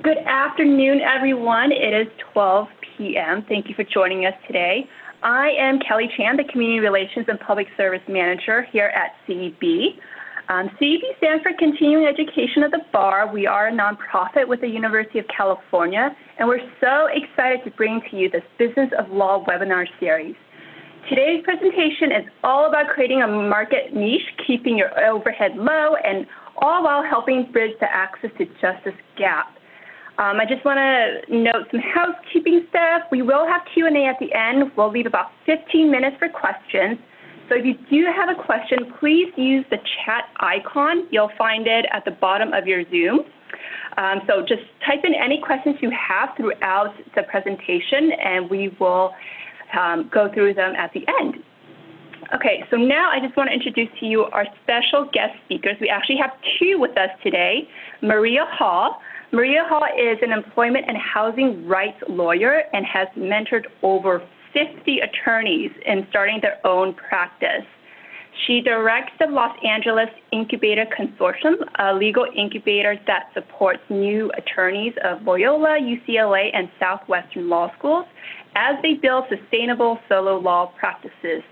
Good afternoon, everyone. It is 12 p.m. Thank you for joining us today. I am Kelly Chan, the Community Relations and Public Service Manager here at CEB. CEB stands for Continuing Education of the Bar. We are a nonprofit with the University of California, and we're so excited to bring to you this Business of Law webinar series. Today's presentation is all about creating a market niche, keeping your overhead low, and all while helping bridge the access to justice gap. I just want to note some housekeeping stuff. We will have Q&A at the end. We'll leave about 15 minutes for questions. So if you do have a question, please use the chat icon. You'll find it at the bottom of your Zoom. So just type in any questions you have throughout the presentation, and we will go through them at the end. Okay, so now I just want to introduce to you our special guest speakers. We actually have two with us today. Maria Hall. Maria Hall is an employment and housing rights lawyer and has mentored over 50 attorneys in starting their own practice. She directs the Los Angeles Incubator Consortium, a legal incubator that supports new attorneys of Loyola, UCLA, and Southwestern law schools as they build sustainable solo law practices.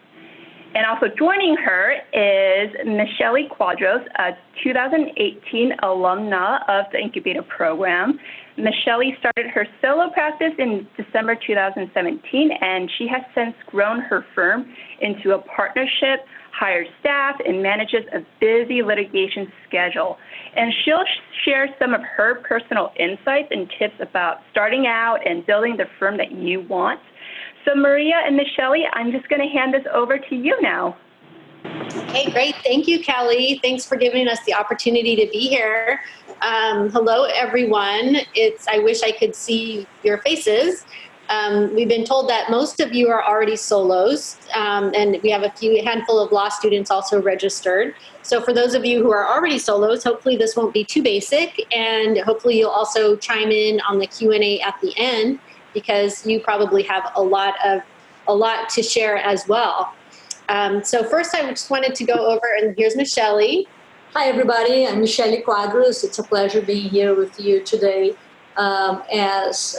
And also joining her is Michelle Quadros, a 2018 alumna of the Incubator program. Michelle started her solo practice in December 2017, and she has since grown her firm into a partnership, hired staff, and manages a busy litigation schedule. And she'll share some of her personal insights and tips about starting out and building the firm that you want. So Maria and Michelle, I'm just going to hand this over to you now. Okay, great. Thank you, Kelly. Thanks for giving us the opportunity to be here. Hello, everyone. I wish I could see your faces. We've been told that most of you are already solos, and we have a handful of law students also registered. So for those of you who are already solos, hopefully this won't be too basic, and hopefully you'll also chime in on the Q&A at the end, because you probably have a lot to share as well. So first I just wanted to go over, and here's Michelle. Hi everybody, I'm Michelle Quadros. It's a pleasure being here with you today. As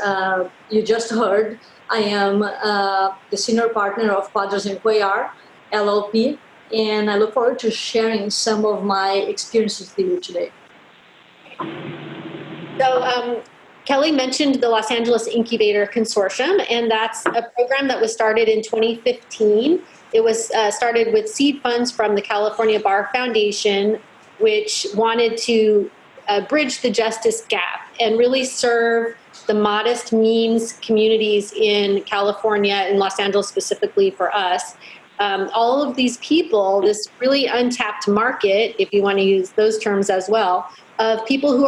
you just heard, I am the senior partner of Quadros & Cuellar, LLP, and I look forward to sharing some of my experiences with you today. So Kelly mentioned the Los Angeles Incubator Consortium, and that's a program that was started in 2015. It was started with seed funds from the California Bar Foundation, which wanted to bridge the justice gap and really serve the modest means communities in California and Los Angeles specifically for us. All of these people, this really untapped market, if you want to use those terms as well, of people who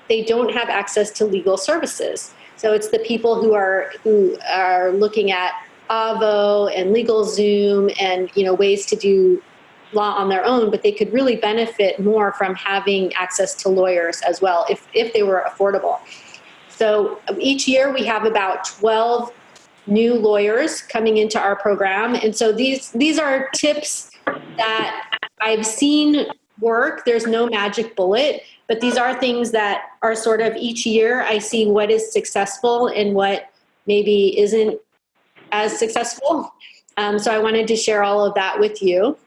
they don't have access to legal services. So it's the people who are looking at AVO and LegalZoom and ways to do law on their own, but they could really benefit more from having access to lawyers as well if they were affordable. So each year we have about 12 new lawyers coming into our program. And so these are tips that I've seen work. There's no magic bullet, but these are things that are sort of each year I see what is successful and what maybe isn't as successful. So I wanted to share all of that with you.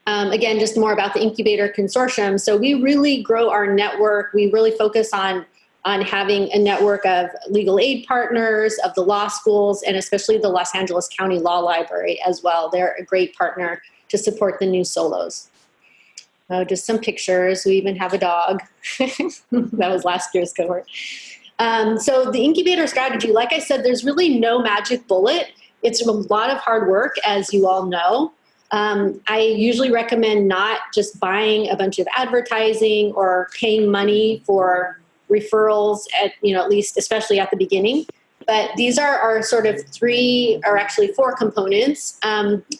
Again, just more about the Incubator Consortium. So we really grow our network. We really focus on having a network of legal aid partners, of the law schools, and especially the Los Angeles County Law Library as well. They're a great partner to support the new solos. Just some pictures. We even have a dog. That was last year's cohort. So the incubator strategy, like I said, there's really no magic bullet. It's a lot of hard work, as you all know. I usually recommend not just buying a bunch of advertising or paying money for referrals at least, especially at the beginning. But these are our sort of four components.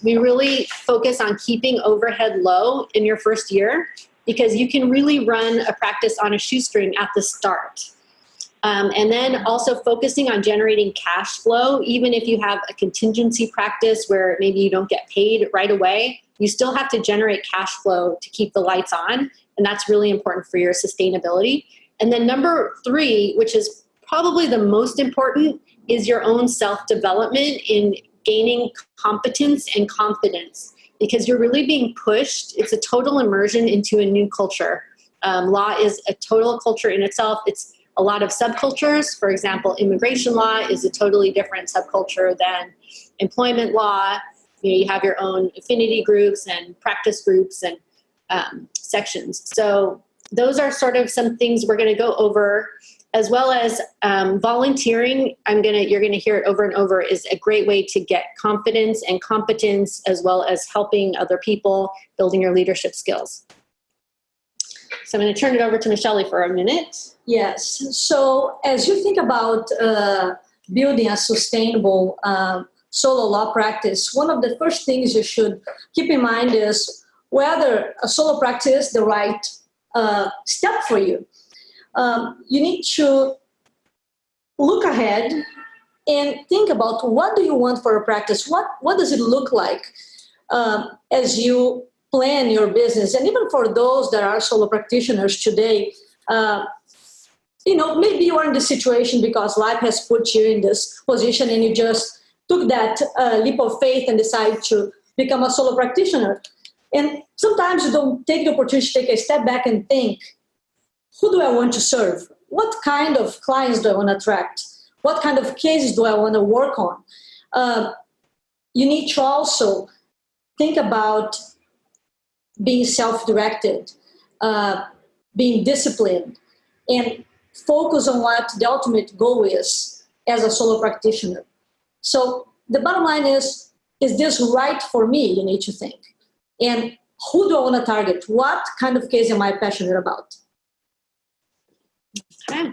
We really focus on keeping overhead low in your first year because you can really run a practice on a shoestring at the start. And then also focusing on generating cash flow, even if you have a contingency practice where maybe you don't get paid right away, you still have to generate cash flow to keep the lights on. And that's really important for your sustainability. And then number 3, which is probably the most important, is your own self-development in gaining competence and confidence, because you're really being pushed. It's a total immersion into a new culture. Law is a total culture in itself. It's a lot of subcultures. For example, immigration law is a totally different subculture than employment law. You have your own affinity groups and practice groups and sections. So those are sort of some things we're going to go over, as well as volunteering. You're going to hear it over and over, is a great way to get confidence and competence, as well as helping other people, building your leadership skills. So I'm going to turn it over to Michelle for a minute. Yes. So as you think about building a sustainable solo law practice, one of the first things you should keep in mind is whether a solo practice is the right step for you. You need to look ahead and think about, what do you want for a practice? What does it look like as you plan your business? And even for those that are solo practitioners today, maybe you are in this situation because life has put you in this position and you just took that leap of faith and decided to become a solo practitioner. And sometimes you don't take the opportunity to take a step back and think, who do I want to serve? What kind of clients do I want to attract? What kind of cases do I want to work on? You need to also think about being self-directed, being disciplined, and focus on what the ultimate goal is as a solo practitioner. So the bottom line is this right for me? You need to think. And who do I want to target? What kind of case am I passionate about? Okay.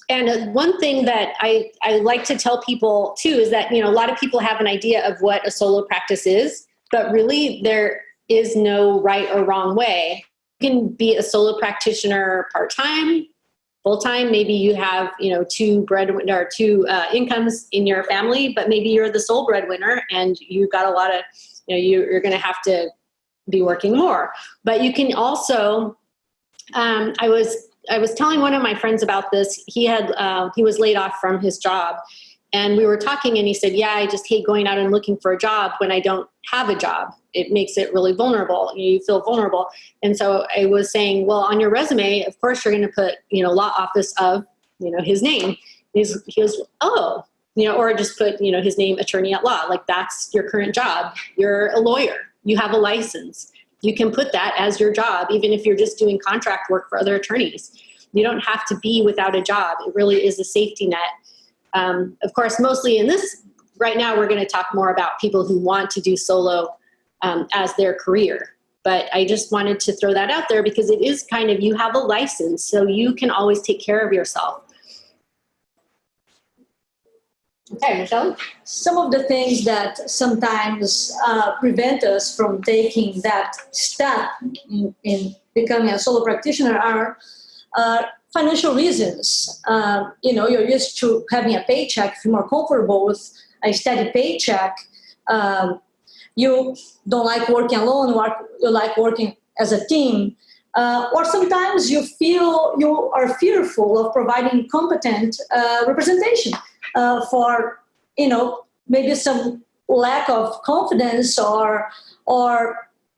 And one thing that I like to tell people too is that, a lot of people have an idea of what a solo practice is, but really there is no right or wrong way. You can be a solo practitioner part-time, full-time. Maybe you have, two incomes in your family, but maybe you're the sole breadwinner and you've got a lot of, you're going to have to be working more. But you can also, I was telling one of my friends about this. He was laid off from his job, and we were talking, and he said, yeah, I just hate going out and looking for a job when I don't have a job. It makes it really vulnerable. You feel vulnerable. And so I was saying, well, on your resume, of course you're going to put, law office of, his name. He goes, oh, or just put, his name, attorney at law. Like, that's your current job. You're a lawyer. You have a license. You can put that as your job, even if you're just doing contract work for other attorneys. You don't have to be without a job. It really is a safety net. Of course, mostly in this, right now, we're going to talk more about people who want to do solo as their career. But I just wanted to throw that out there because it is kind of, you have a license, so you can always take care of yourself. Okay, Michelle? Some of the things that sometimes prevent us from taking that step in becoming a solo practitioner are financial reasons. You're used to having a paycheck, feel more comfortable with a steady paycheck. You don't like working alone, you like working as a team. Or sometimes you feel you are fearful of providing competent representation for, maybe some lack of confidence or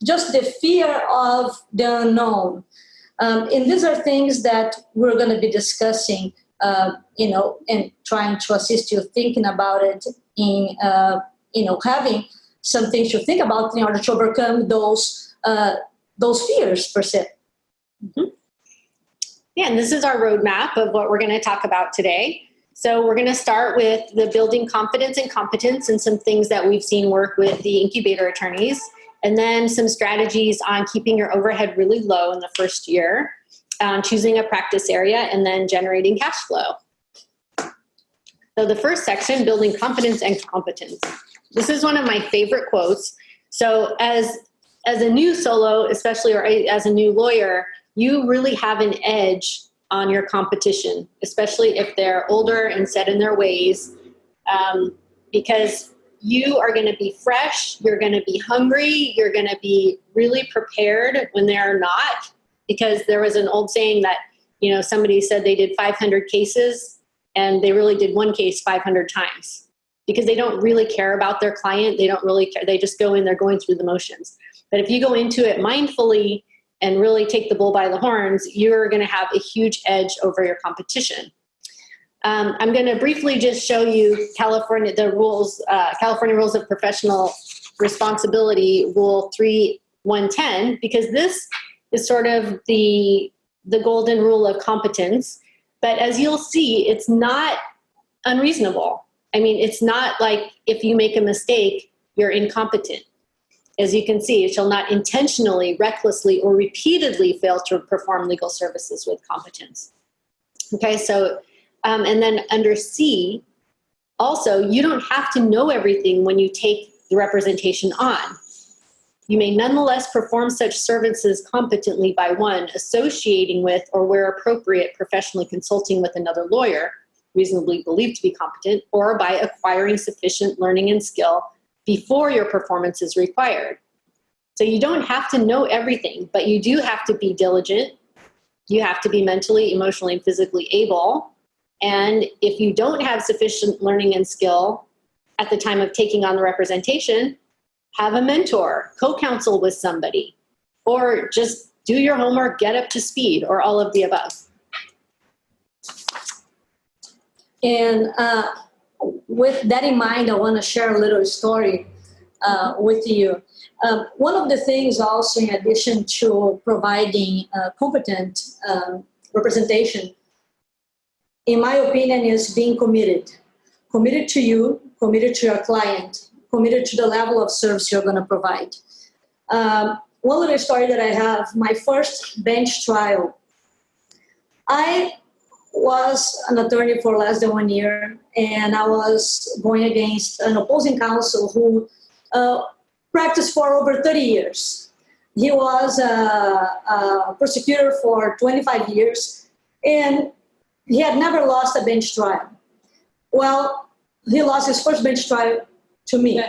just the fear of the unknown. And these are things that we're going to be discussing, and trying to assist you thinking about it in, having some things to think about in order to overcome those fears per se. Mm-hmm. Yeah, and this is our roadmap of what we're going to talk about today. So we're going to start with the building confidence and competence and some things that we've seen work with the incubator attorneys, and then some strategies on keeping your overhead really low in the first year, choosing a practice area, and then generating cash flow. So the first section, building confidence and competence. This is one of my favorite quotes. So as a new solo, especially, or as a new lawyer, you really have an edge on your competition, especially if they're older and set in their ways, because you are going to be fresh, you're going to be hungry, you're going to be really prepared when they're not, because there was an old saying that somebody said they did 500 cases and they really did one case 500 times because they don't really care about their client. They don't really care. They just go in, they're going through the motions. But if you go into it mindfully and really take the bull by the horns, you're going to have a huge edge over your competition. I'm going to briefly just show you California Rules of Professional Responsibility, Rule 3110, because this is sort of the golden rule of competence. But as you'll see, it's not unreasonable. I mean, it's not like if you make a mistake, you're incompetent. As you can see, it shall not intentionally, recklessly, or repeatedly fail to perform legal services with competence. Okay, so, and then under C, also, you don't have to know everything when you take the representation on. You may nonetheless perform such services competently by one, associating with or where appropriate, professionally consulting with another lawyer, reasonably believed to be competent, or by acquiring sufficient learning and skill before your performance is required. So you don't have to know everything, but you do have to be diligent. You have to be mentally, emotionally, and physically able. And if you don't have sufficient learning and skill at the time of taking on the representation, have a mentor, co-counsel with somebody, or just do your homework, get up to speed, or all of the above. And with that in mind, I want to share a little story with you. One of the things also, in addition to providing competent representation, in my opinion, is being committed. Committed to you, committed to your client, committed to the level of service you're going to provide. One little story that I have, my first bench trial. I was an attorney for less than 1 year, and I was going against an opposing counsel who practiced for over 30 years. He was a prosecutor for 25 years, and he had never lost a bench trial. Well, he lost his first bench trial to me.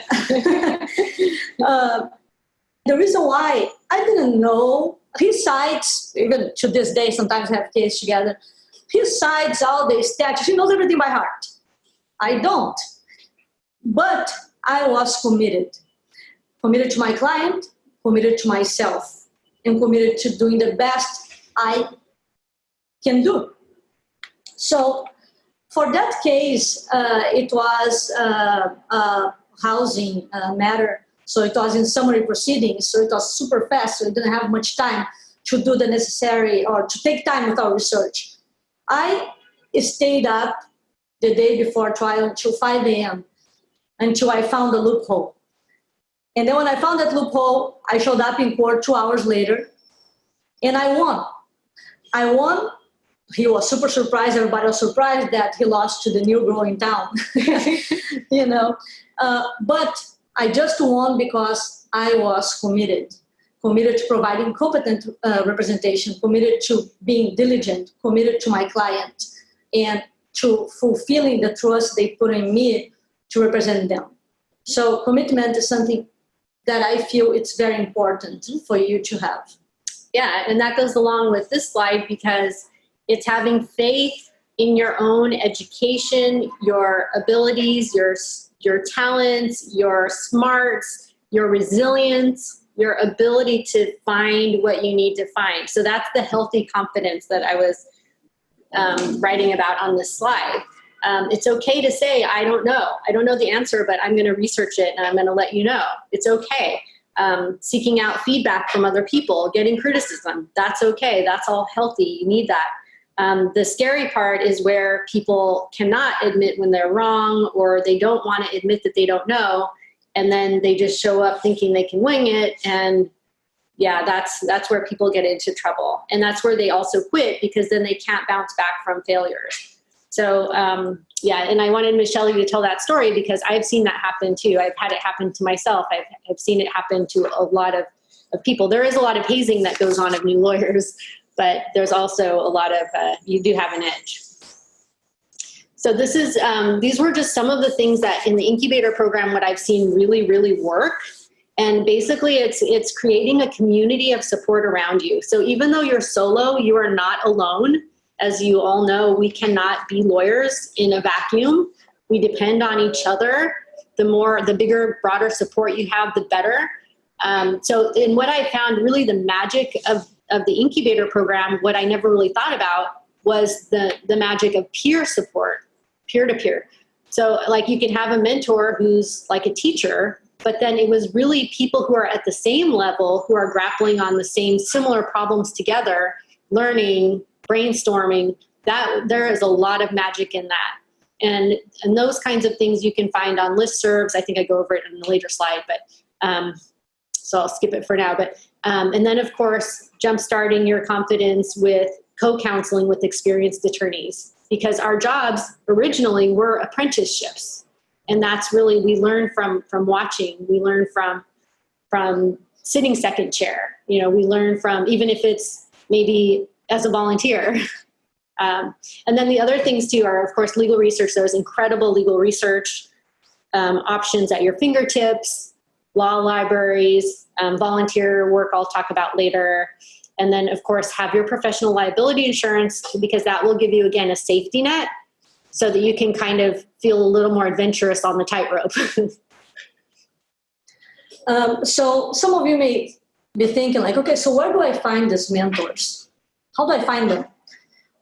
The reason why, I didn't know his sides, even to this day, sometimes have cases together. His sides, all the statutes, he knows everything by heart. I don't. But I was committed. Committed to my client, committed to myself, and committed to doing the best I can do. So for that case, it was a housing matter. So it was in summary proceedings. So it was super fast. So we didn't have much time to do the necessary or to take time with our research. I stayed up the day before trial until 5 a.m. until I found a loophole. And then when I found that loophole, I showed up in court 2 hours later, and I won. I won. He was super surprised. Everybody was surprised that he lost to the new girl in town, But I just won because I was committed to providing competent representation, committed to being diligent, committed to my client, and to fulfilling the trust they put in me to represent them. So commitment is something that I feel it's very important for you to have. Yeah, and that goes along with this slide because it's having faith in your own education, your abilities, your talents, your smarts, your resilience, your ability to find what you need to find. So that's the healthy confidence that I was writing about on this slide. It's okay to say, I don't know the answer, but I'm going to research it and I'm going to let you know. It's okay. Seeking out feedback from other people, getting criticism, that's okay. That's all healthy. You need that. The scary part is where people cannot admit when they're wrong, or they don't want to admit that they don't know, and then they just show up thinking they can wing it. And yeah, that's where people get into trouble. And that's where they also quit, because then they can't bounce back from failures. So and I wanted Michelle to tell that story because I've seen that happen too. I've had it happen to myself. I've seen it happen to a lot of people. There is a lot of hazing that goes on of new lawyers, but there's also a lot of, you do have an edge. So this is, these were just some of the things that in the incubator program, what I've seen really, really work. And basically it's creating a community of support around you. So even though you're solo, you are not alone. as you all know, we cannot be lawyers in a vacuum. We depend on each other. The bigger, broader support you have, the better. So in what I found really the magic of the incubator program, what I never really thought about was the magic of peer support, peer-to-peer. So like you can have a mentor who's like a teacher, but then it was really people who are at the same level, who are grappling on the same similar problems together, learning, brainstorming. That there is a lot of magic in that. And those kinds of things you can find on listservs. I think I go over it in a later slide, but so I'll skip it for now. But and then of course, jumpstarting your confidence with co-counseling with experienced attorneys, because our jobs originally were apprenticeships, and that's really we learn from watching. We learn from sitting second chair. You know, we learn from even if it's maybe as a volunteer. And then the other things too are, of course, legal research. There's incredible legal research options at your fingertips, law libraries, volunteer work I'll talk about later. And then, of course, have your professional liability insurance, because that will give you, again, a safety net so that you can kind of feel a little more adventurous on the tightrope. So some of you may be thinking like, okay, so where do I find these mentors? How do I find them?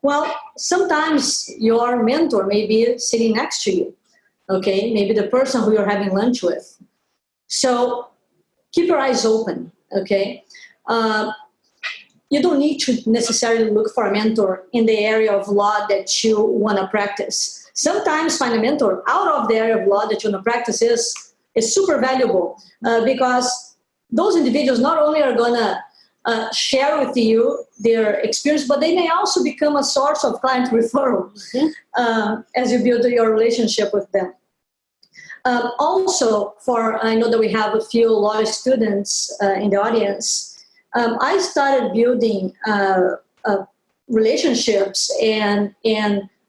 Well, sometimes your mentor may be sitting next to you, okay? Maybe the person who you're having lunch with. So keep your eyes open, okay? You don't need to necessarily look for a mentor in the area of law that you want to practice. Sometimes find a mentor out of the area of law that you want to practice is super valuable because those individuals not only are going to share with you their experience, but they may also become a source of client referral as you build your relationship with them. Also, I know that we have a few law students in the audience. I started building relationships and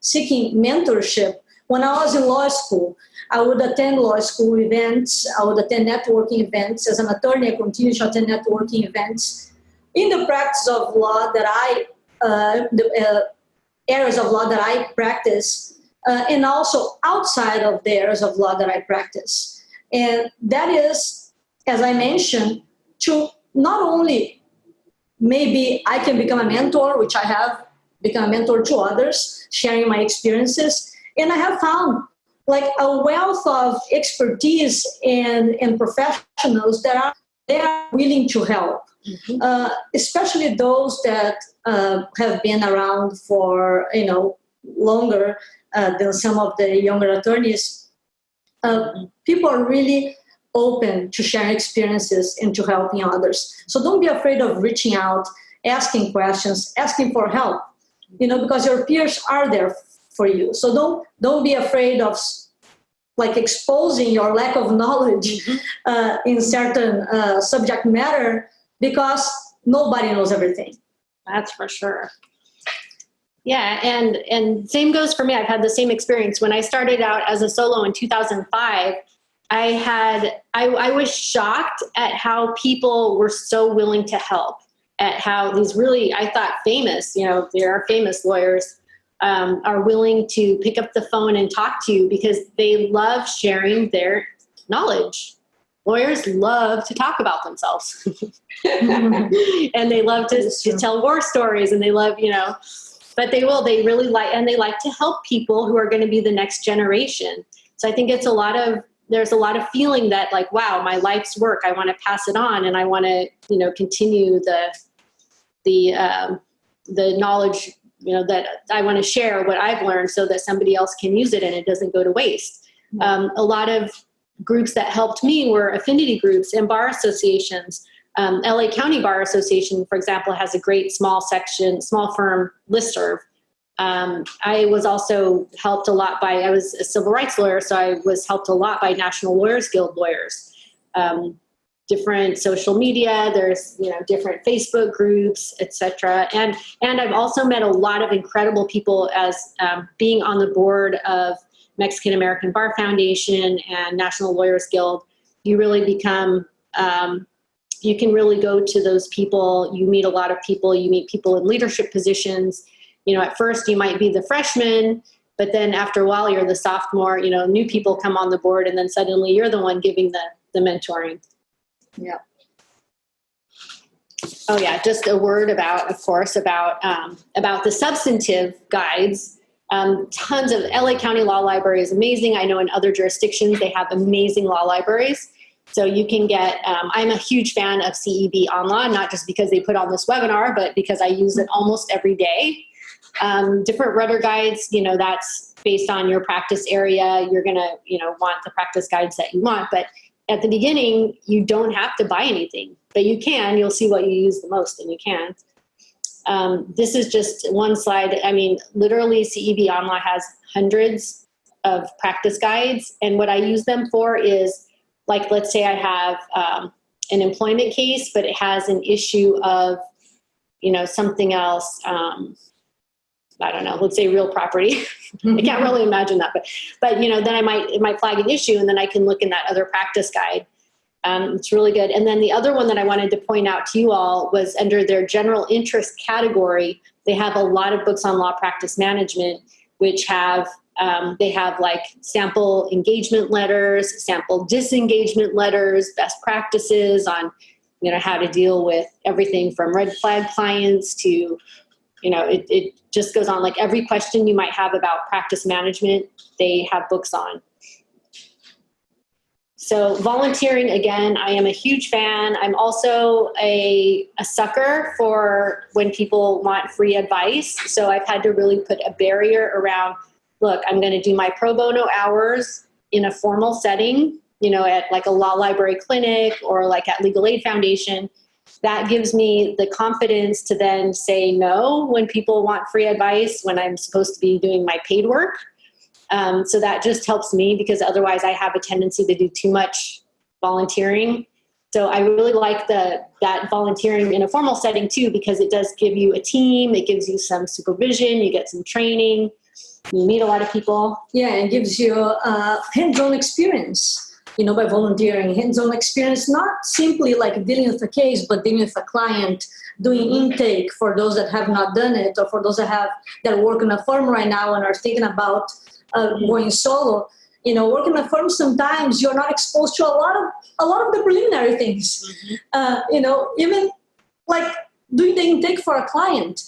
seeking mentorship when I was in law school. I would attend law school events. I would attend networking events. As an attorney, I continue to attend networking events. In the practice of law the areas of law that I practice, and also outside of the areas of law that I practice. And that is, as I mentioned, to not only maybe I can become a mentor, which I have become a mentor to others, sharing my experiences, and I have found like a wealth of expertise and professionals that are willing to help. Mm-hmm. Especially those that have been around for longer than some of the younger attorneys. People are really open to sharing experiences and to helping others. So don't be afraid of reaching out, asking questions, asking for help. Because your peers are there for you. So don't be afraid of like exposing your lack of knowledge in certain subject matter, because nobody knows everything. That's for sure. Yeah, and same goes for me. I've had the same experience. When I started out as a solo in 2005, I was shocked at how people were so willing to help, at how these really, I thought famous, there are famous lawyers, are willing to pick up the phone and talk to you because they love sharing their knowledge. Lawyers love to talk about themselves and they love to tell war stories, and they love, but they really like to help people who are going to be the next generation. So I think there's a lot of feeling that like, wow, my life's work, I want to pass it on, and I want to, continue the knowledge, that I want to share what I've learned so that somebody else can use it and it doesn't go to waste. A lot of groups that helped me were affinity groups and bar associations. LA County Bar Association, for example, has a great small firm listserv. I was also helped a lot I was a civil rights lawyer, so I was helped a lot by National Lawyers Guild lawyers. Different social media, there's, different Facebook groups, etc. And I've also met a lot of incredible people as being on the board of Mexican American Bar Foundation and National Lawyers Guild. You really become, you can really go to those people. You meet a lot of people. You meet people in leadership positions. at first you might be the freshman, but then after a while you're the sophomore, new people come on the board, and then suddenly you're the one giving the mentoring. Yeah. Oh yeah, just a word about the substantive guides. Tons of LA County Law Library is amazing. I know in other jurisdictions they have amazing law libraries. So you can get, I'm a huge fan of CEB Online, not just because they put on this webinar, but because I use it almost every day. Different rudder guides, that's based on your practice area. You're going to, want the practice guides that you want. But at the beginning, you don't have to buy anything, but you can. You'll see what you use the most, and you can. This is just one slide. I mean, literally, CEB Online has hundreds of practice guides. And what I use them for is, like, let's say I have an employment case, but it has an issue of, something else. I don't know, let's say real property. I can't really imagine that, but then it might flag an issue, and then I can look in that other practice guide. It's really good. And then the other one that I wanted to point out to you all was under their general interest category. They have a lot of books on law practice management, which have, they have like sample engagement letters, sample disengagement letters, best practices on, how to deal with everything from red flag clients to, it just goes on. Like every question you might have about practice management, they have books on. So volunteering, again, I am a huge fan. I'm also a sucker for when people want free advice. So I've had to really put a barrier around, look, I'm going to do my pro bono hours in a formal setting, at like a law library clinic or like at Legal Aid Foundation. That gives me the confidence to then say no when people want free advice when I'm supposed to be doing my paid work. So that just helps me, because otherwise I have a tendency to do too much volunteering. So I really like that volunteering in a formal setting too, because it does give you a team. It gives you some supervision. You get some training. You meet a lot of people. Yeah, it gives you hands-on experience. By volunteering, hands-on experience, not simply like dealing with a case, but dealing with a client, doing intake for those that have not done it, or for those that work in a firm right now and are thinking about going solo. Working in a firm, sometimes you're not exposed to a lot of the preliminary things. Even like doing the intake for a client,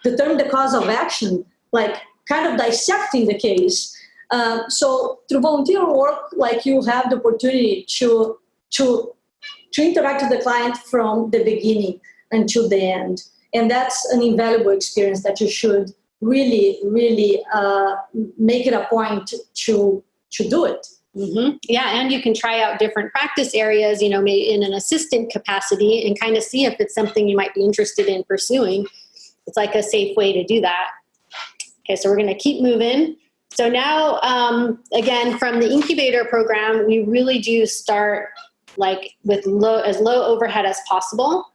determine the cause of action, like kind of dissecting the case. So through volunteer work, like you have the opportunity to interact with the client from the beginning until the end. And that's an invaluable experience that you should really, really make it a point to do it. Mm-hmm. Yeah, and you can try out different practice areas, maybe in an assistant capacity, and kind of see if it's something you might be interested in pursuing. It's like a safe way to do that. Okay, so we're going to keep moving. So now, again, from the incubator program, we really do start like with as low overhead as possible.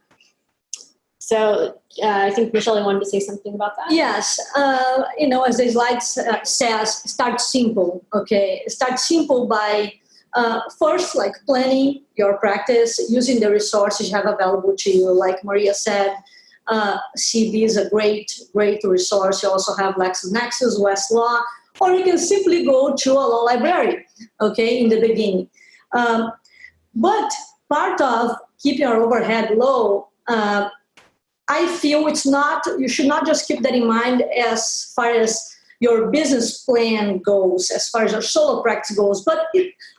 So I think Michelle wanted to say something about that. Yes, as the slide says, start simple. Okay, start simple by first like planning your practice, using the resources you have available to you. Like Maria said, CB is a great resource. You also have LexisNexis, Westlaw. Or you can simply go to a law library, okay, in the beginning. But part of keeping your overhead low, I feel you should not just keep that in mind as far as your business plan goes, as far as your solo practice goes, but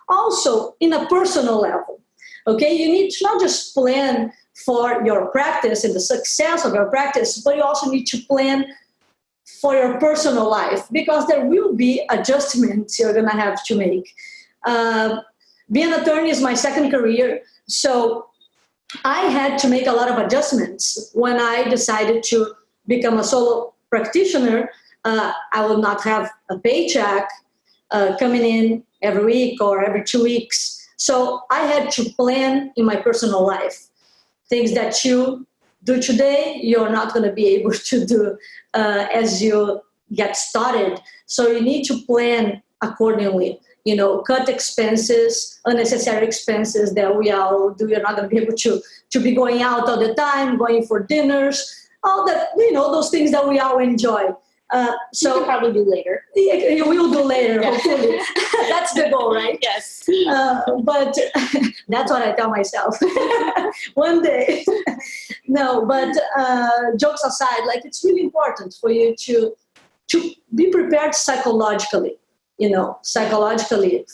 also in a personal level, okay? You need to not just plan for your practice and the success of your practice, but you also need to plan for your personal life, because there will be adjustments you're going to have to make. Being an attorney is my second career, so I had to make a lot of adjustments. When I decided to become a solo practitioner, I will not have a paycheck coming in every week or every 2 weeks. So I had to plan in my personal life. Things that you do today, you're not going to be able to do as you get started. So you need to plan accordingly. Cut expenses, unnecessary expenses that we all do. You're not going to be able to be going out all the time, going for dinners, all that, those things that we all enjoy. So we'll probably do later. Yeah, we will do later, hopefully. That's the goal, right? Yes. But that's what I tell myself. One day. No, but jokes aside, like it's really important for you to be prepared psychologically,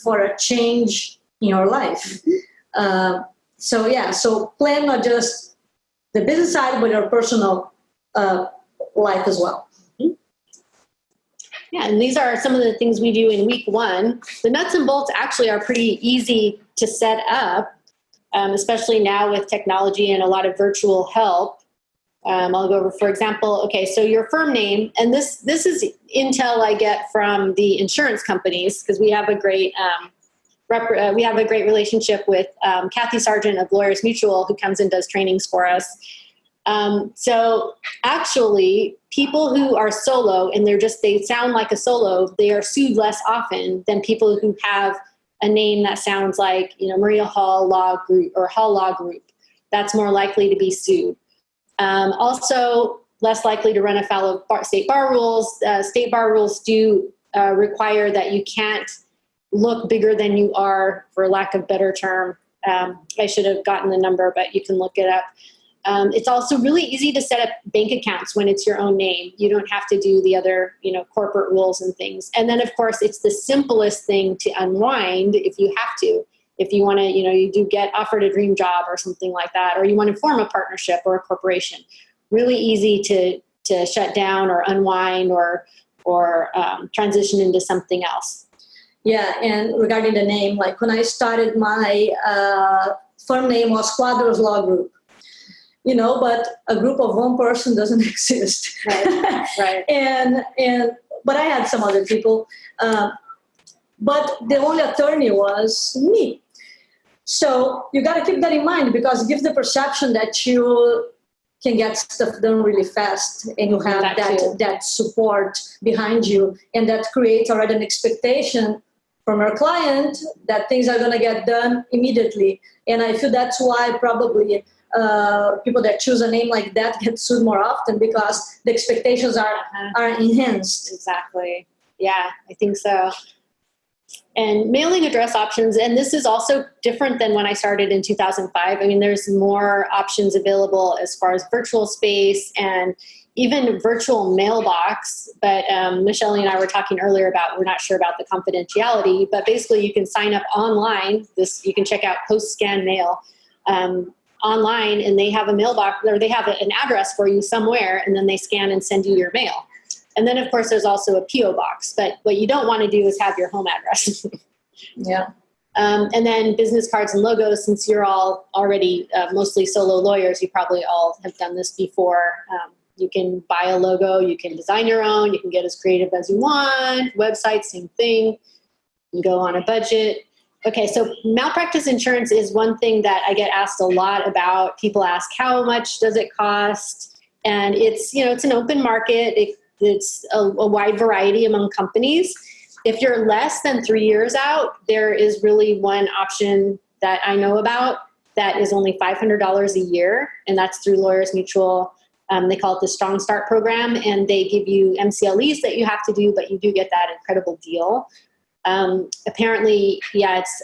for a change in your life. So plan not just the business side, but your personal life as well. Yeah, and these are some of the things we do in week 1. The nuts and bolts actually are pretty easy to set up, especially now with technology and a lot of virtual help. I'll go over, for example, okay, so your firm name, and this is intel I get from the insurance companies, because we have a great relationship with Kathy Sargent of Lawyers Mutual, who comes and does trainings for us. So actually, people who are solo and they sound like a solo, they are sued less often than people who have a name that sounds like, Maria Hall Law Group or Hall Law Group. That's more likely to be sued. Also, less likely to run afoul of state bar rules. State bar rules do require that you can't look bigger than you are, for lack of better term. I should have gotten the number, but you can look it up. It's also really easy to set up bank accounts when it's your own name. You don't have to do the other, corporate rules and things. And then, of course, it's the simplest thing to unwind if you have to. If you want to, you do get offered a dream job or something like that, or you want to form a partnership or a corporation. Really easy to shut down or unwind or transition into something else. Yeah, and regarding the name, like when I started, my firm name was Quadros Law Group. But a group of one person doesn't exist. Right. But I had some other people. But the only attorney was me. So you got to keep that in mind, because it gives the perception that you can get stuff done really fast, and you have that support behind you, and that creates already an expectation from our client that things are going to get done immediately. And I feel that's why probably people that choose a name like that get sued more often, because the expectations are enhanced. Exactly. Yeah, I think so. And mailing address options, and this is also different than when I started in 2005. I mean, there's more options available as far as virtual space and even virtual mailbox. But Michelle and I were talking earlier about, we're not sure about the confidentiality, but basically you can sign up online. You can check out Post Scan Mail online, and they have a mailbox, or they have an address for you somewhere, and then they scan and send you your mail. And then, of course, there's also a P.O. box. But what you don't want to do is have your home address. Yeah. And then business cards and logos, since you're all already mostly solo lawyers, you probably all have done this before. You can buy a logo. You can design your own. You can get as creative as you want. Website, same thing. You can go on a budget. Okay, so malpractice insurance is one thing that I get asked a lot about. People ask, how much does it cost? And it's, it's an open market. It's a wide variety among companies. If you're less than 3 years out, there is really one option that I know about that is only $500 a year, and that's through Lawyers Mutual. They call it the Strong Start program, and they give you MCLEs that you have to do, but you do get that incredible deal. Apparently, it's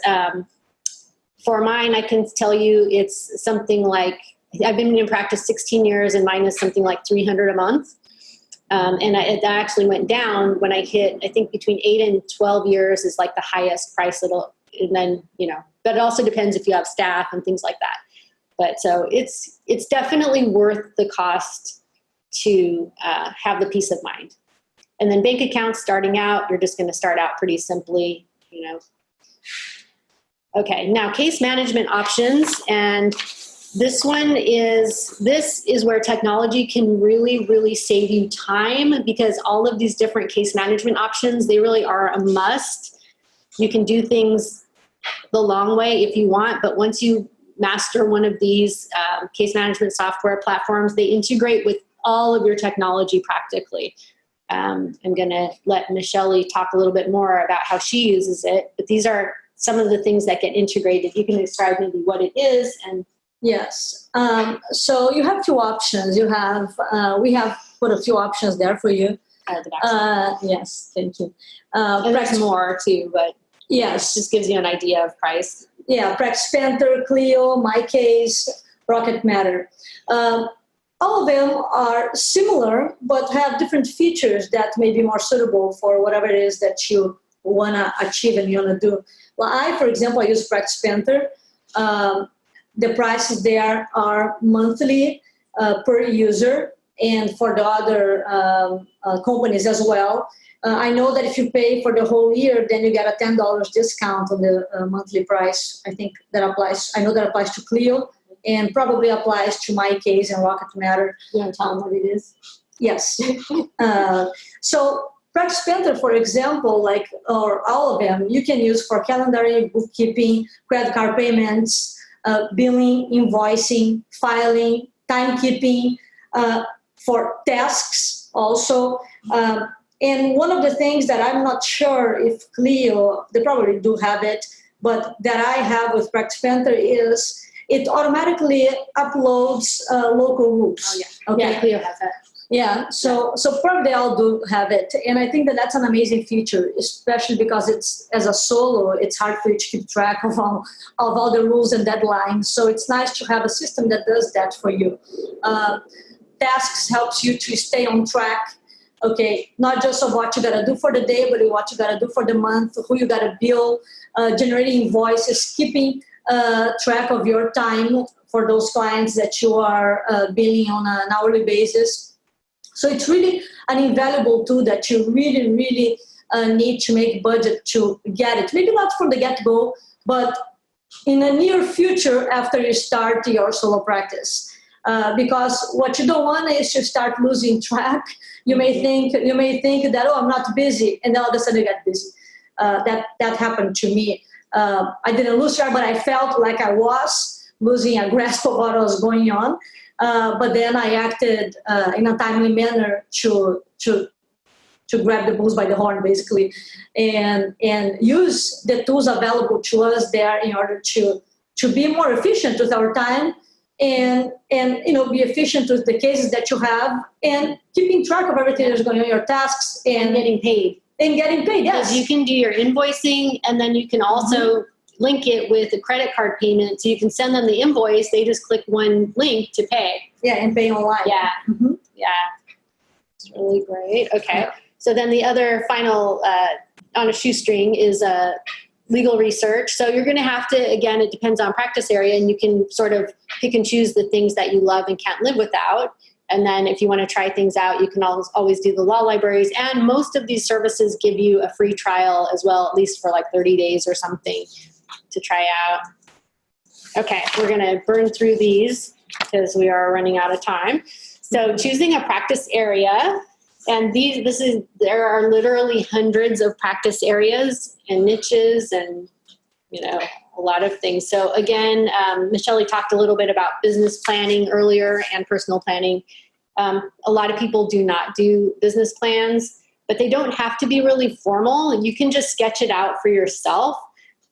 for mine, I can tell you it's something like, I've been in practice 16 years, and mine is something like $300 a month. And that actually went down when I hit, I think between 8 and 12 years is like the highest price and then, but it also depends if you have staff and things like that. But so it's definitely worth the cost to have the peace of mind. And then bank accounts starting out, you're just going to start out pretty simply, Okay, now case management options, and this is where technology can really, really save you time, because all of these different case management options, they really are a must. You can do things the long way if you want, but once you master one of these case management software platforms, they integrate with all of your technology practically. I'm going to let Michelle talk a little bit more about how she uses it, but these are some of the things that get integrated. You can describe maybe what it is and Yes. So you have two options. You have we have put a few options there for you. The backside. Yes, thank you. And there's more too, but yes, just gives you an idea of price. Yeah, Practice Panther, Clio, MyCase, Rocket Matter. All of them are similar, but have different features that may be more suitable for whatever it is that you want to achieve and you want to do. Well, for example, I use Practice Panther. The prices there are monthly per user, and for the other companies as well. I know that if you pay for the whole year, then you get a $10 discount on the monthly price. I think that applies. I know that applies to Clio and probably applies to MyCase and Rocket Matter. You want to tell them what it is? Yes. So Practice Panther, for example, or all of them, you can use for calendaring, bookkeeping, credit card payments, billing, invoicing, filing, timekeeping, for tasks also. And one of the things that I'm not sure if Clio, they probably do have it, but that I have with Practice Panther is it automatically uploads local rules. Oh, yeah. Okay. Yeah, Clio has that. Yeah, so probably they all do have it. And I think that that's an amazing feature, especially because it's as a solo, it's hard for you to keep track of all the rules and deadlines. So it's nice to have a system that does that for you. Tasks helps you to stay on track. Okay, not just of what you got to do for the day, but what you got to do for the month, who you got to bill, generating invoices, keeping track of your time for those clients that you are billing on an hourly basis. So it's really an invaluable tool that you really, really need to make budget to get it. Maybe not from the get-go, but in the near future after you start your solo practice. Because what you don't want is to start losing track. You may think that, I'm not busy, and then all of a sudden you get busy. That happened to me. I didn't lose track, but I felt like I was losing a grasp of what was going on. But then I acted in a timely manner to grab the bulls by the horn, basically, and use the tools available to us there in order to be more efficient with our time. And be efficient with the cases that you have and keeping track of everything that's going on, your tasks and getting paid. Yes. Because you can do your invoicing and then you can also link it with a credit card payment. So you can send them the invoice. They just click one link to pay. Yeah, and pay online. Yeah. Mm-hmm. Yeah. It's really great. Okay. Yeah. So then the other final on a shoestring is legal research. So you're going to have to, again, it depends on practice area, and you can sort of pick and choose the things that you love and can't live without. And then if you want to try things out, you can always do the law libraries. And most of these services give you a free trial as well, at least for like 30 days or something to try out. Okay, we're going to burn through these because we are running out of time. So choosing a practice area. And there are literally hundreds of practice areas and niches and, a lot of things. So again, Michelle talked a little bit about business planning earlier and personal planning. A lot of people do not do business plans, but they don't have to be really formal. You can just sketch it out for yourself.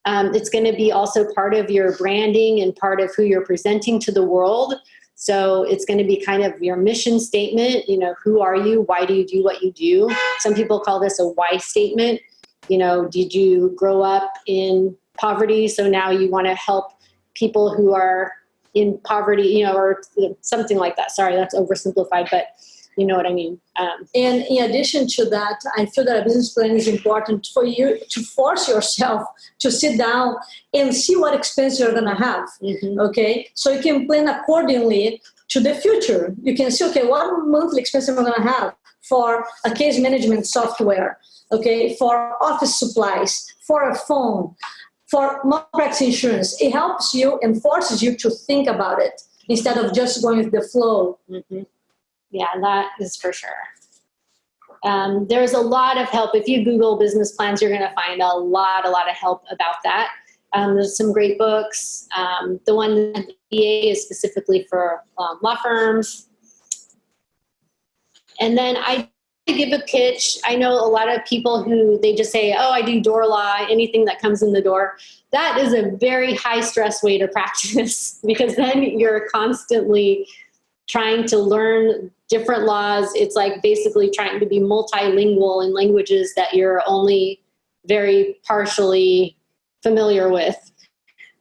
It's going to be also part of your branding and part of who you're presenting to the world. So it's going to be kind of your mission statement. Who are you? Why do you do what you do? Some people call this a why statement. Did you grow up in poverty? So now you want to help people who are in poverty, or something like that. Sorry, that's oversimplified, but you know what I mean. And in addition to that, I feel that a business plan is important for you to force yourself to sit down and see what expense you're going to have. Mm-hmm. Okay, so you can plan accordingly to the future. You can see, okay, what monthly expense am I going to have for a case management software? Okay, for office supplies, for a phone, for Malpractice Insurance. It helps you and forces you to think about it instead of just going with the flow. Mm-hmm. Yeah, that is for sure. There's a lot of help. If you Google business plans, you're going to find a lot of help about that. There's some great books. The one that the BA is specifically for law firms. And then I to give a pitch, I know a lot of people who they just say, oh, I do door law, anything that comes in the door. That is a very high stress way to practice because then you're constantly trying to learn different laws. It's like basically trying to be multilingual in languages that you're only very partially familiar with.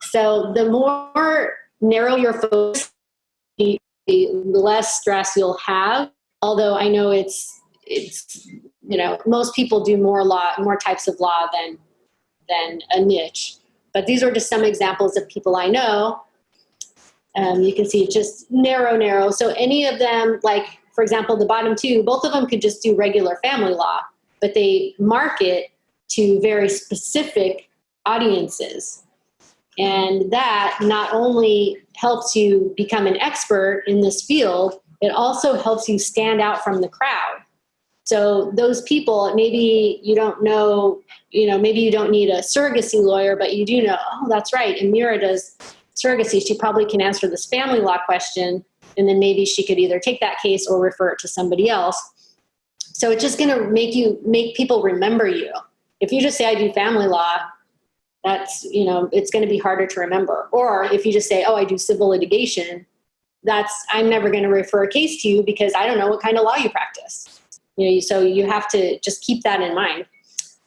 So the more narrow your focus, the less stress you'll have. Although I know it's most people do more types of law than a niche. But these are just some examples of people I know. You can see just narrow. So any of them, like, for example, the bottom two, both of them could just do regular family law, but they market to very specific audiences. And that not only helps you become an expert in this field, it also helps you stand out from the crowd. So those people, maybe you don't know, maybe you don't need a surrogacy lawyer, but you do know, oh, that's right, Amira does surrogacy. She probably can answer this family law question, and then maybe she could either take that case or refer it to somebody else. So it's just going to make people remember you. If you just say, I do family law, that's, it's going to be harder to remember. Or if you just say, oh, I do civil litigation, I'm never going to refer a case to you because I don't know what kind of law you practice. So you have to just keep that in mind.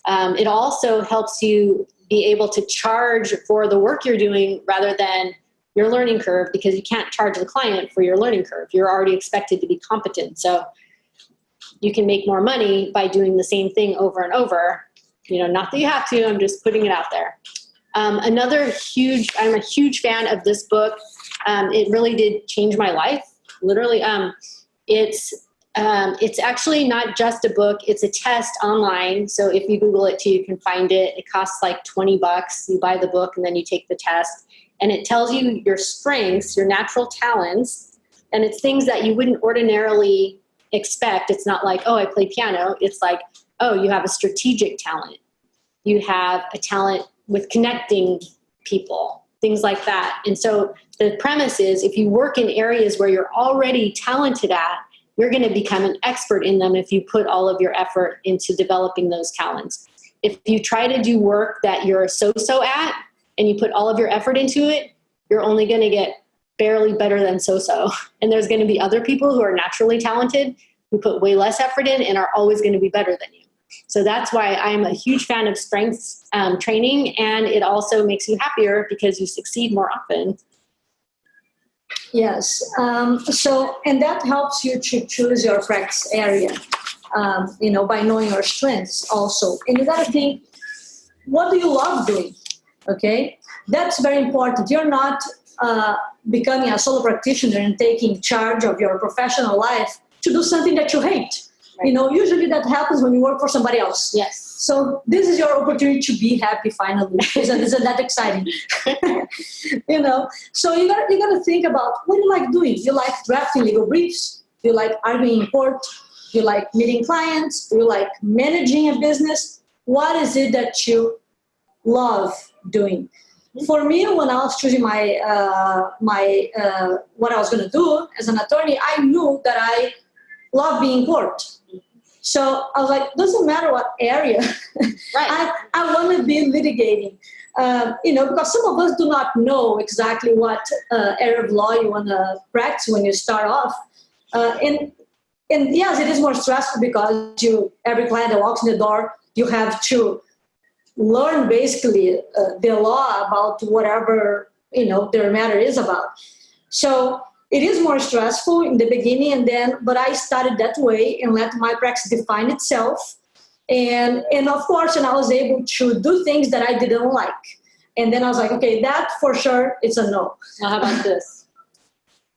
It also helps you be able to charge for the work you're doing rather than your learning curve, because you can't charge the client for your learning curve. You're already expected to be competent. So you can make more money by doing the same thing over and over. Not that you have to, I'm just putting it out there. I'm a huge fan of this book. It really did change my life, literally. It's actually not just a book, it's a test online. So if you Google it too, you can find it. It costs like $20. You buy the book and then you take the test. And it tells you your strengths, your natural talents, and it's things that you wouldn't ordinarily expect. It's not like, oh, I play piano. It's like, oh, you have a strategic talent. You have a talent with connecting people, things like that. And so the premise is if you work in areas where you're already talented at, you're going to become an expert in them if you put all of your effort into developing those talents. If you try to do work that you're so-so at and you put all of your effort into it, you're only going to get barely better than so-so. And there's going to be other people who are naturally talented who put way less effort in and are always going to be better than you. So that's why I'm a huge fan of strengths training, and it also makes you happier because you succeed more often. Yes. And that helps you to choose your practice area, by knowing your strengths also. And you got to think, what do you love doing? Okay. That's very important. You're not becoming a solo practitioner and taking charge of your professional life to do something that you hate. Right. Usually that happens when you work for somebody else. Yes. So this is your opportunity to be happy finally. Isn't that exciting? So you gotta think about what you like doing. You like drafting legal briefs? You like arguing in court? You like meeting clients? You like managing a business? What is it that you love doing? For me, when I was choosing my what I was going to do as an attorney, I knew that I love being in court. So I was like, doesn't matter what area, right. I want to be litigating, because some of us do not know exactly what area of law you want to practice when you start off. And yes, it is more stressful because every client that walks in the door, you have to learn basically the law about whatever, their matter is about. So it is more stressful in the beginning, but I started that way and let my practice define itself. And of course, I was able to do things that I didn't like. And then I was like, okay, that for sure, it's a no. Now, how about this?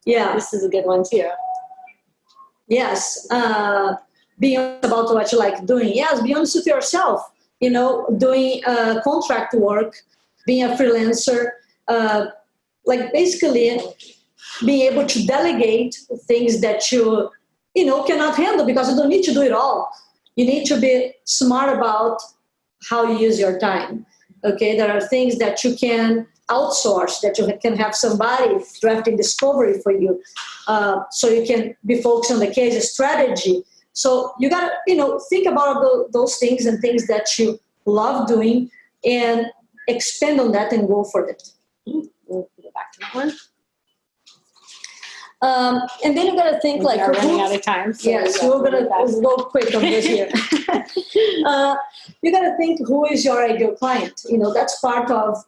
Yeah. This is a good one too. Yes. Be honest about what you like doing. Yes, be honest with yourself. Doing contract work, being a freelancer, basically being able to delegate things that you cannot handle because you don't need to do it all. You need to be smart about how you use your time. Okay, there are things that you can outsource, that you can have somebody drafting discovery for you, so you can be focused on the case strategy. So you got to, think about those things and things that you love doing and expand on that and go for it. We'll put it back to that one. And then you got to think like, we're running out of time. So yes, we're going to go quick on this here. You got to think, who is your ideal client? That's part of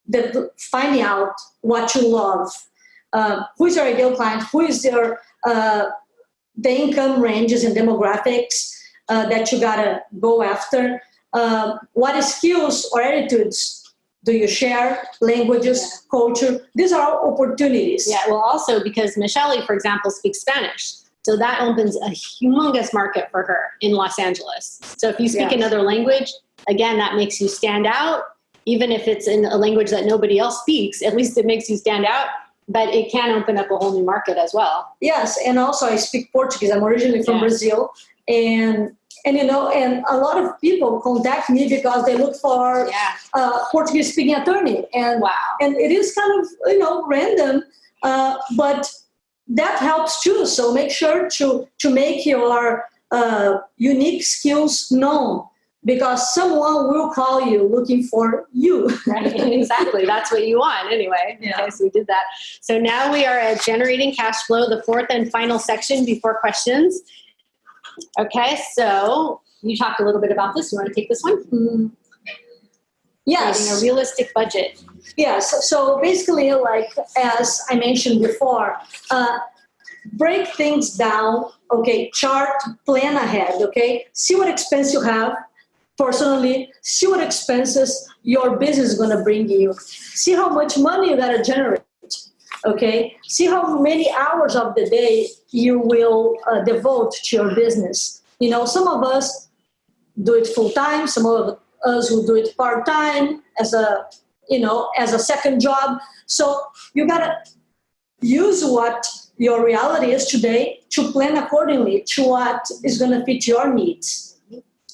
the finding out what you love. Who is your ideal client? Who is the income ranges and demographics that you got to go after? What skills or attitudes do you share? Languages, culture? These are all opportunities. Yeah, well, also because Michelle, for example, speaks Spanish. So that opens a humongous market for her in Los Angeles. So if you speak another language, again, that makes you stand out. Even if it's in a language that nobody else speaks, at least it makes you stand out. But it can open up a whole new market as well. Yes, and also I speak Portuguese. I'm originally from Brazil. And a lot of people contact me because they look for Portuguese speaking attorney. And and it is kind of, random, but that helps too. So make sure to make your unique skills known, because someone will call you looking for you. Right, exactly. That's what you want anyway. Yeah. Okay, so we did that. So now we are at generating cash flow, the fourth and final section before questions. Okay, so you talked a little bit about this. You want to take this one? Mm-hmm. Yes. Creating a realistic budget. Yes. So basically, like as I mentioned before, break things down. Okay, chart, plan ahead. Okay, see what expense you have personally. See what expenses your business is going to bring you. See how much money you got to generate. Okay, see how many hours of the day you will devote to your business. Some of us do it full time. Some of us will do it part time as a second job. So you gotta use what your reality is today to plan accordingly to what is going to fit your needs.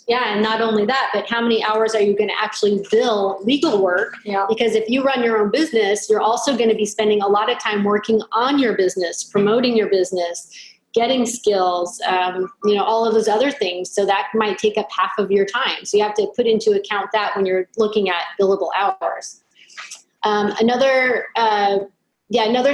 Yeah, and not only that, but how many hours are you going to actually bill legal work? Yeah. Because if you run your own business, you're also going to be spending a lot of time working on your business, promoting your business, getting skills, all of those other things. So that might take up half of your time. So you have to put into account that when you're looking at billable hours. Another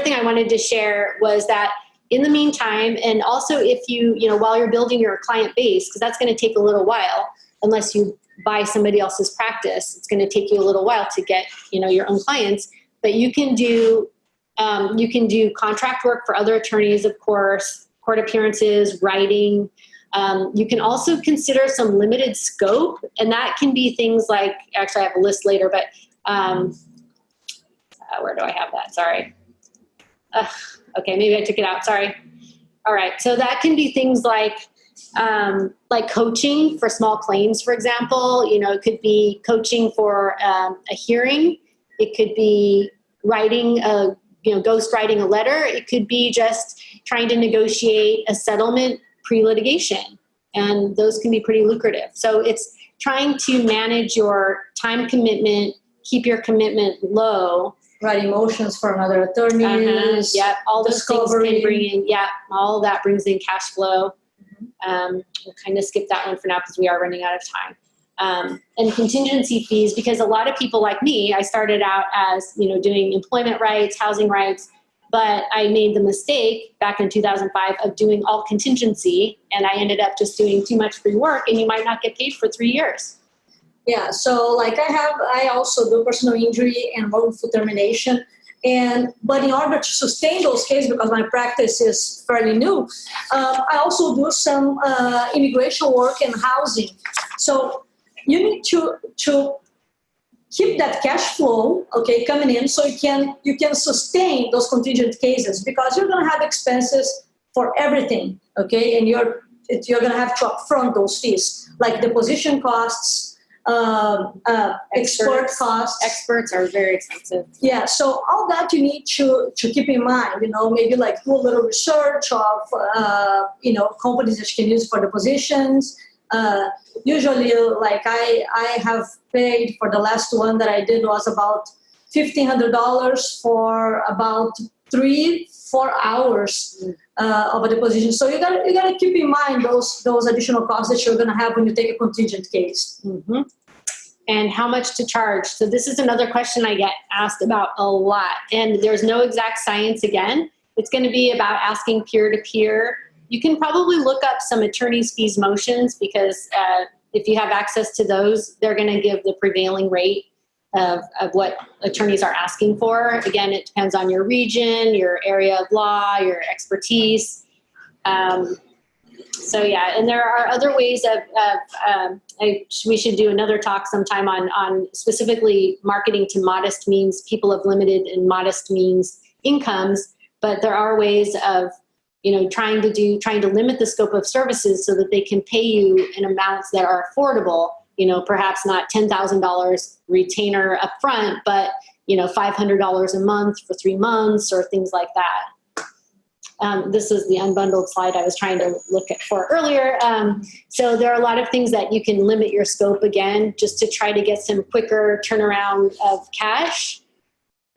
thing I wanted to share was that in the meantime, and also if you while you're building your client base, because that's going to take a little while, unless you buy somebody else's practice, it's going to take you a little while to get, your own clients, but you can do contract work for other attorneys, of course, court appearances, writing. You can also consider some limited scope, and that can be things like, actually I have a list later, but where do I have that? Sorry. Okay, maybe I took it out. Sorry. All right. So that can be things like coaching for small claims, for example. It could be coaching for a hearing. It could be writing ghost writing a letter. It could be just trying to negotiate a settlement pre-litigation, and those can be pretty lucrative. So it's trying to manage your time commitment, keep your commitment low. Writing motions for another attorney. Yep, all those things can bring in. Yeah, all of that brings in cash flow. We'll kind of skip that one for now because we are running out of time. And contingency fees, because a lot of people like me, I started out as doing employment rights, housing rights, but I made the mistake back in 2005 of doing all contingency, and I ended up just doing too much free work, and you might not get paid for 3 years. Yeah, so I also do personal injury and wrongful termination. But in order to sustain those cases, because my practice is fairly new, I also do some immigration work and housing. So you need to keep that cash flow, coming in, so you can sustain those contingent cases, because you're going to have expenses for everything, and you're going to have to upfront those fees, like deposition costs. Expert costs. Experts are very expensive. Yeah, so all that you need to keep in mind, maybe like do a little research of, companies that you can use for the positions. Usually, like I have paid for the last one that I did was about $1,500 for about 3-4 hours of a deposition. So you gotta keep in mind those additional costs that you're gonna have when you take a contingent case. Mm-hmm. And how much to charge. So this is another question I get asked about a lot. And there's no exact science again. It's going to be about asking peer-to-peer. You can probably look up some attorney's fees motions because if you have access to those, they're going to give the prevailing rate of what attorneys are asking for. Again, it depends on your region, your area of law, your expertise. So yeah, and there are other ways we should do another talk sometime on specifically marketing to modest means, people of limited and modest means incomes, but there are ways of, trying to limit the scope of services so that they can pay you in amounts that are affordable, perhaps not $10,000 retainer upfront, but, $500 a month for 3 months or things like that. This is the unbundled slide I was trying to look for earlier. So there are a lot of things that you can limit your scope again, just to try to get some quicker turnaround of cash.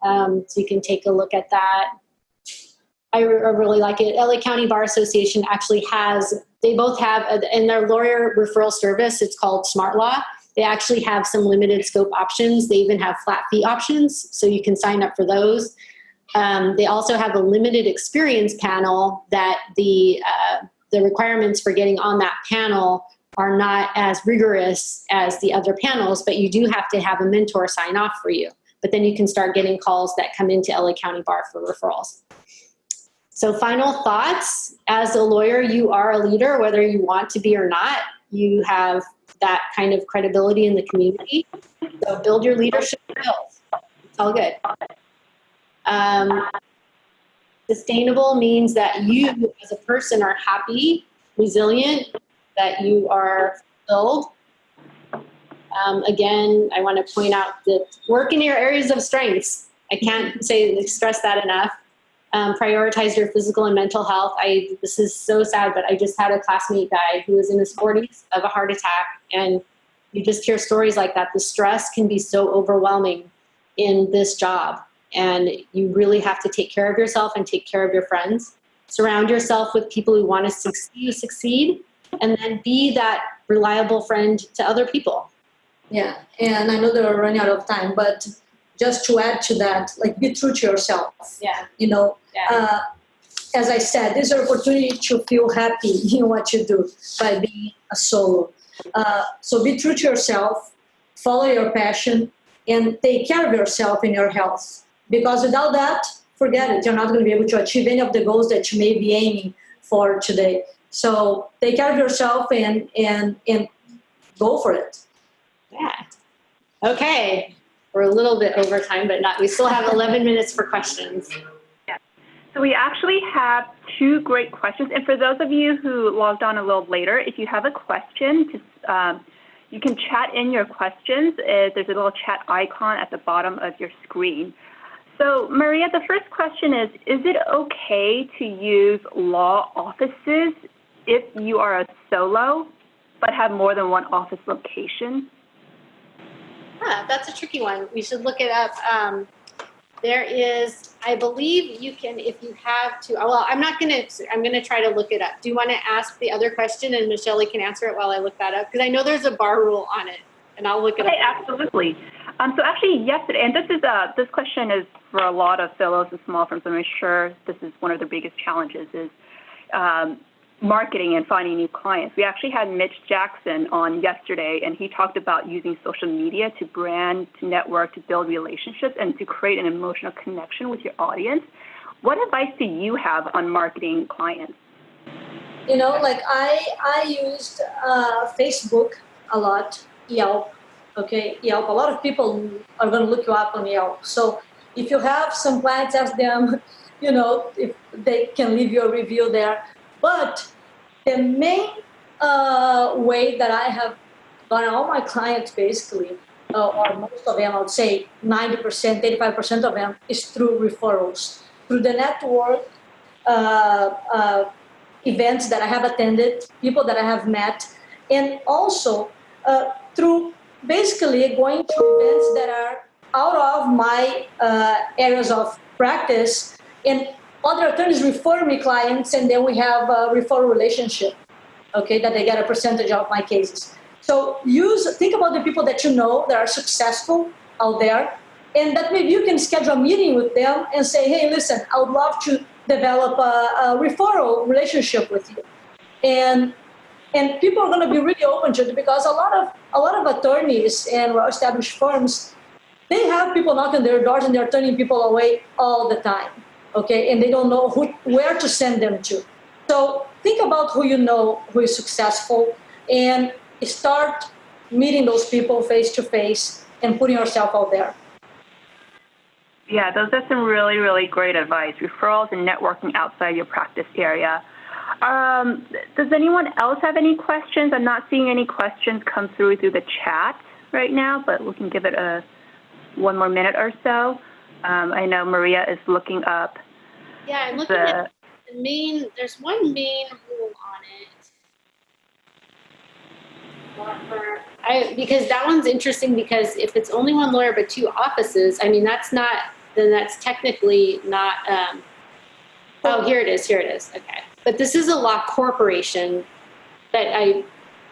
So you can take a look at that. I really like it. LA County Bar Association actually they both have, in their lawyer referral service, it's called Smart Law. They actually have some limited scope options. They even have flat fee options, so you can sign up for those. They also have a limited experience panel that the requirements for getting on that panel are not as rigorous as the other panels, but you do have to have a mentor sign off for you. But then you can start getting calls that come into LA County Bar for referrals. So final thoughts, as a lawyer, you are a leader, whether you want to be or not. You have that kind of credibility in the community. So build your leadership skills. It's all good. Sustainable means that you as a person are happy, resilient, that you are fulfilled. Again, I want to point out that work in your areas of strengths. I can't stress that enough. Prioritize your physical and mental health. This is so sad, but I just had a classmate die who was in his 40s of a heart attack, and you just hear stories like that. The stress can be so overwhelming in this job. And you really have to take care of yourself and take care of your friends. Surround yourself with people who want to succeed, and then be that reliable friend to other people. Yeah, and I know that we're running out of time, but just to add to that, be true to yourself. Yeah. As I said, this is an opportunity to feel happy in what you do by being a solo. So be true to yourself, follow your passion, and take care of yourself and your health. Because without that, forget it. You're not going to be able to achieve any of the goals that you may be aiming for today. So take care of yourself and go for it. Yeah. Okay. We're a little bit over time, but we still have 11 minutes for questions. Yeah. So we actually have 2 great questions. And for those of you who logged on a little later, if you have a question, just you can chat in your questions. There's a little chat icon at the bottom of your screen. So, Maria, the first question is it okay to use law offices if you are a solo but have more than one office location? That's a tricky one. We should look it up. There is, I believe you can, if you have to, I'm going to try to look it up. Do you want to ask the other question and Michelle can answer it while I look that up? Because I know there's a bar rule on it, and I'll look it up. Absolutely. So actually yesterday, and this question is for a lot of fellows and small firms, and I'm sure this is one of the biggest challenges is marketing and finding new clients. We actually had Mitch Jackson on yesterday, and he talked about using social media to brand, to network, to build relationships, and to create an emotional connection with your audience. What advice do you have on marketing clients? I used Facebook a lot, Yelp. Okay, Yelp. A lot of people are going to look you up on Yelp. So if you have some clients, ask them, if they can leave you a review there. But the main way that I have gotten all my clients basically, or most of them, I would say 90%, 85% of them, is through referrals, through the network events that I have attended, people that I have met, and also through basically going to events that are out of my areas of practice and other attorneys refer me clients, and then we have a referral relationship, okay, that they get a percentage of my cases. So think about the people that you know that are successful out there, and that maybe you can schedule a meeting with them and say, hey, listen, I would love to develop a referral relationship with you. And people are going to be really open to it, because a lot of attorneys and well-established firms, they have people knocking their doors and they're turning people away all the time, okay? And they don't know where to send them to. So think about who you know who is successful, and start meeting those people face to face and putting yourself out there. Yeah, those are some really, really great advice. Referrals and networking outside your practice area. Does anyone else have any questions? I'm not seeing any questions come through the chat right now, but we can give it one more minute or so. I know Maria is looking up. Yeah, I'm looking at the main, there's one main rule on it. Because that one's interesting, because if it's only one lawyer but two offices, I mean, that's technically not, oh, here it is. Okay. But this is a law corporation that I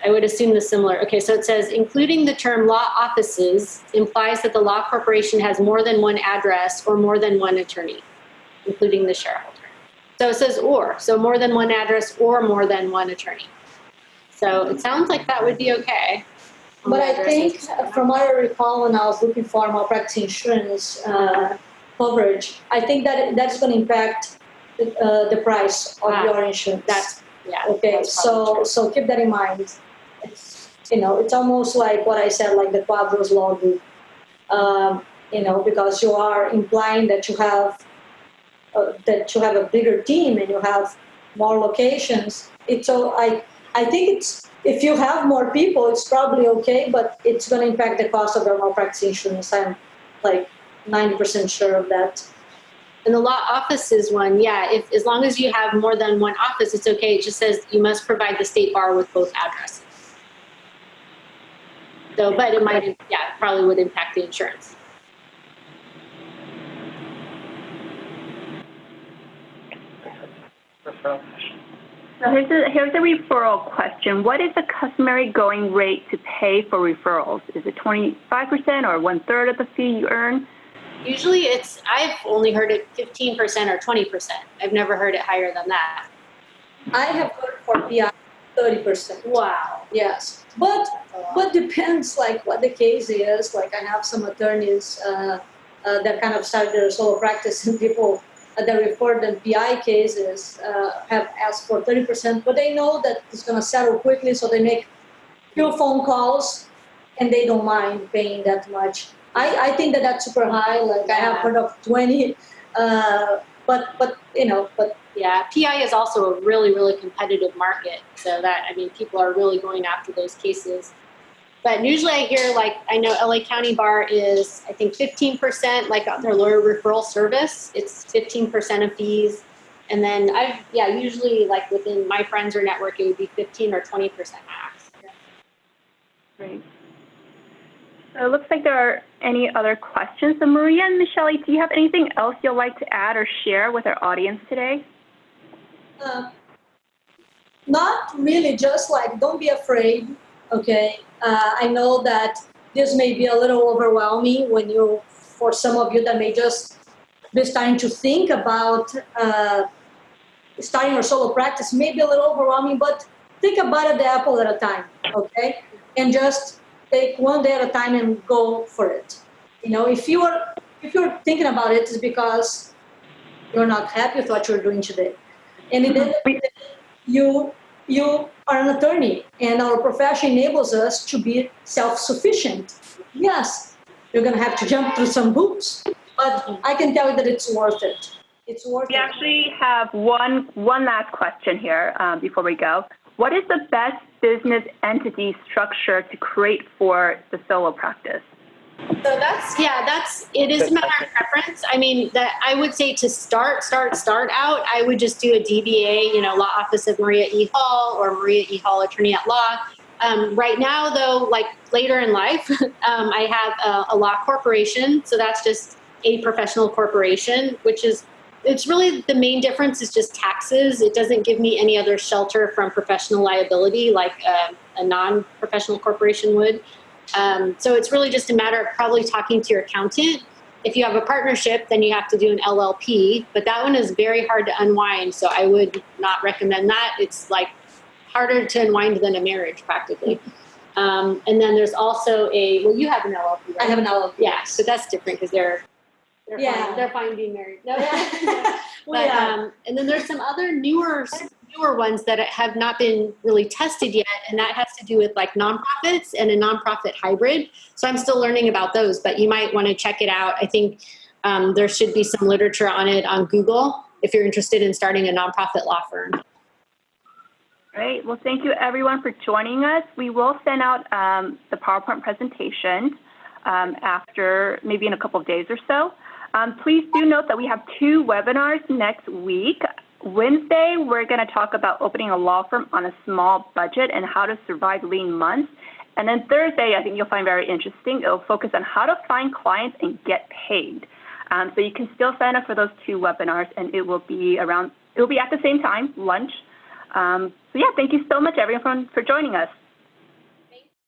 would assume the similar. Okay, so it says, including the term law offices implies that the law corporation has more than one address or more than one attorney, including the shareholder. So it says or, so more than one address or more than one attorney. So it sounds like that would be okay. But I think, from what I recall when I was looking for malpractice insurance coverage, I think that that's going to impact the price of your insurance. Okay. So keep that in mind. It's almost like what I said, like the Quadros law group. Because you are implying that you have a bigger team and you have more locations. I think if you have more people, it's probably okay, but it's going to impact the cost of their malpractice insurance. I'm like 90% sure of that. And the law offices one, as long as you have more than one office, it's okay. It just says you must provide the state bar with both addresses. So, but it might, probably would impact the insurance. So here's a referral question. What is the customary going rate to pay for referrals? Is it 25% or 1/3 of the fee you earn? Usually I've only heard it 15% or 20%. I've never heard it higher than that. I have heard for PI 30%. Wow. Yes. But depends like what the case is. Like I have some attorneys that kind of started their solo practice, and people that refer them PI cases have asked for 30%, but they know that it's going to settle quickly, so they make few phone calls and they don't mind paying that much. I think that's super high. Like I have heard of 20, but PI is also a really, really competitive market. So people are really going after those cases. But usually I hear, I know LA County Bar is, I think 15%, on their lawyer referral service, it's 15% of fees. And then usually within my friends or network, it would be 15 or 20% max. Great. So it looks like there are any other questions. So Maria and Michelle, do you have anything else you'd like to add or share with our audience today? Not really, just don't be afraid, okay? I know that this may be a little overwhelming for some of you that may just be starting to think about starting your solo practice, may be a little overwhelming, but think about it the apple at a time, okay? And just take one day at a time and go for it. If you're thinking about it, it's because you're not happy with what you're doing today. And in the end of the day, you are an attorney, and our profession enables us to be self-sufficient. Yes, you're going to have to jump through some hoops, but I can tell you that it's worth it. It's worth it. We actually have one last question here before we go. What is the best business entity structure to create for the solo practice? So it is a matter of preference. I would say to start out, I would just do a DBA, law office of Maria E. Hall or Maria E. Hall, attorney at law. Right now, though, later in life, I have a law corporation. So that's just a professional corporation, which is it's really the main difference is just taxes. It doesn't give me any other shelter from professional liability like a non-professional corporation would. So it's really just a matter of probably talking to your accountant. If you have a partnership, then you have to do an LLP, but that one is very hard to unwind. So I would not recommend that. It's like harder to unwind than a marriage practically. And then there's also you have an LLP, right? I have an LLP. Yeah, so that's different because they're Yeah. fine. They're fine being married. No. Well, yeah. And then there's some other newer ones that have not been really tested yet, and that has to do with like nonprofits and a nonprofit hybrid. So I'm still learning about those, but you might want to check it out. I think there should be some literature on it on Google if you're interested in starting a nonprofit law firm. Great. Well, thank you everyone for joining us. We will send out the PowerPoint presentation after maybe in a couple of days or so. Please do note that we have 2 webinars next week. Wednesday, we're going to talk about opening a law firm on a small budget and how to survive lean months. And then Thursday, I think you'll find very interesting. It'll focus on how to find clients and get paid. So you can still sign up for those 2 webinars, and it will be at the same time, lunch. So yeah, thank you so much everyone for joining us.